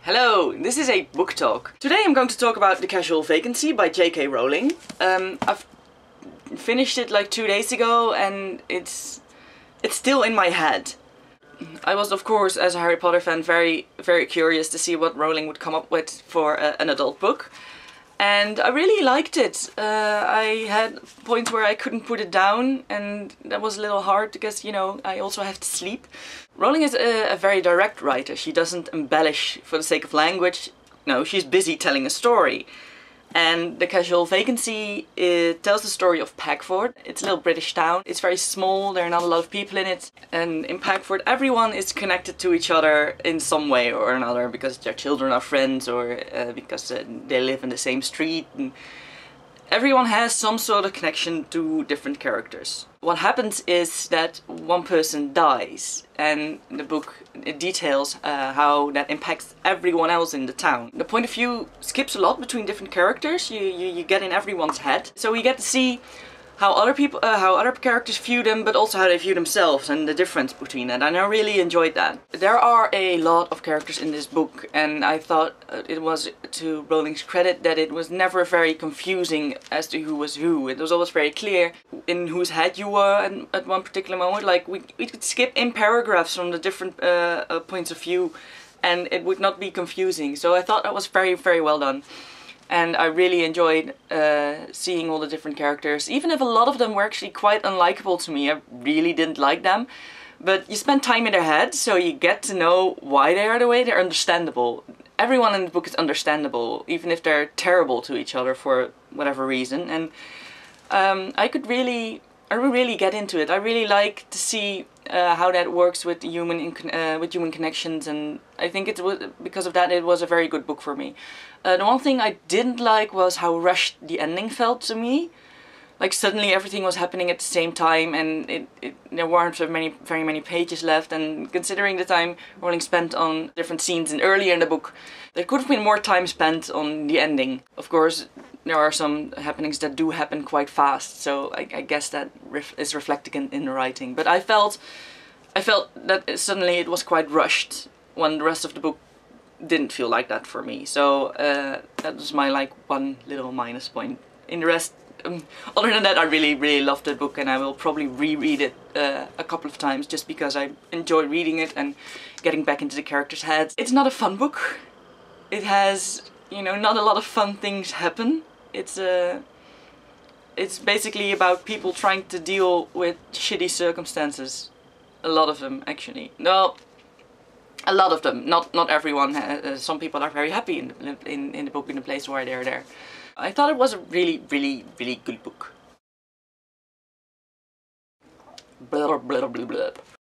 Hello, this is a book talk. Today I'm going to talk about The Casual Vacancy by J.K. Rowling. I've finished it like 2 days ago and it's still in my head. I was, of course, as a Harry Potter fan, very curious to see what Rowling would come up with for an adult book. And I really liked it. I had points where I couldn't put it down, and that was a little hard because, you know, I also have to sleep. Rowling is a very direct writer. She doesn't embellish for the sake of language. No, she's busy telling a story. And The Casual Vacancy, it tells the story of Pagford. It's a little British town. It's very small, there are not a lot of people in it. And in Pagford, everyone is connected to each other in some way or another, because their children are friends, or because they live in the same street. And everyone has some sort of connection to different characters. What happens is that one person dies, and the book details how that impacts everyone else in the town. The point of view skips a lot between different characters. You get in everyone's head, so we get to see how other characters view them, but also how they view themselves and the difference between that, and I really enjoyed that. There are a lot of characters in this book, and I thought it was to Rowling's credit that it was never very confusing as to who was who. It was always very clear in whose head you were at one particular moment. Like we could skip in paragraphs from the different points of view and it would not be confusing. So I thought that was very well done. And I really enjoyed seeing all the different characters, even if a lot of them were actually quite unlikable to me. I really didn't like them. But you spend time in their head, so you get to know why they are the way. They're understandable. Everyone in the book is understandable, even if they're terrible to each other for whatever reason. And I really get into it. I really like to see how that works with human connections, and I think it was because of that it was a very good book for me. The one thing I didn't like was how rushed the ending felt to me. Like suddenly everything was happening at the same time, and there weren't very many pages left. And considering the time Rowling spent on different scenes and earlier in the book, there could have been more time spent on the ending. Of course, there are some happenings that do happen quite fast, so I guess that is reflected in the writing. But I felt that suddenly it was quite rushed when the rest of the book didn't feel like that for me. So that was my one little minus point. In the rest, other than that, I really loved the book, and I will probably reread it a couple of times just because I enjoy reading it and getting back into the characters' heads. It's not a fun book. It has, you know, not a lot of fun things happen. It's basically about people trying to deal with shitty circumstances. A lot of them, actually. No, a lot of them. Not everyone. Some people are very happy in the book, in the place where they're there. I thought it was a really good book. Blah blah blah blah blah.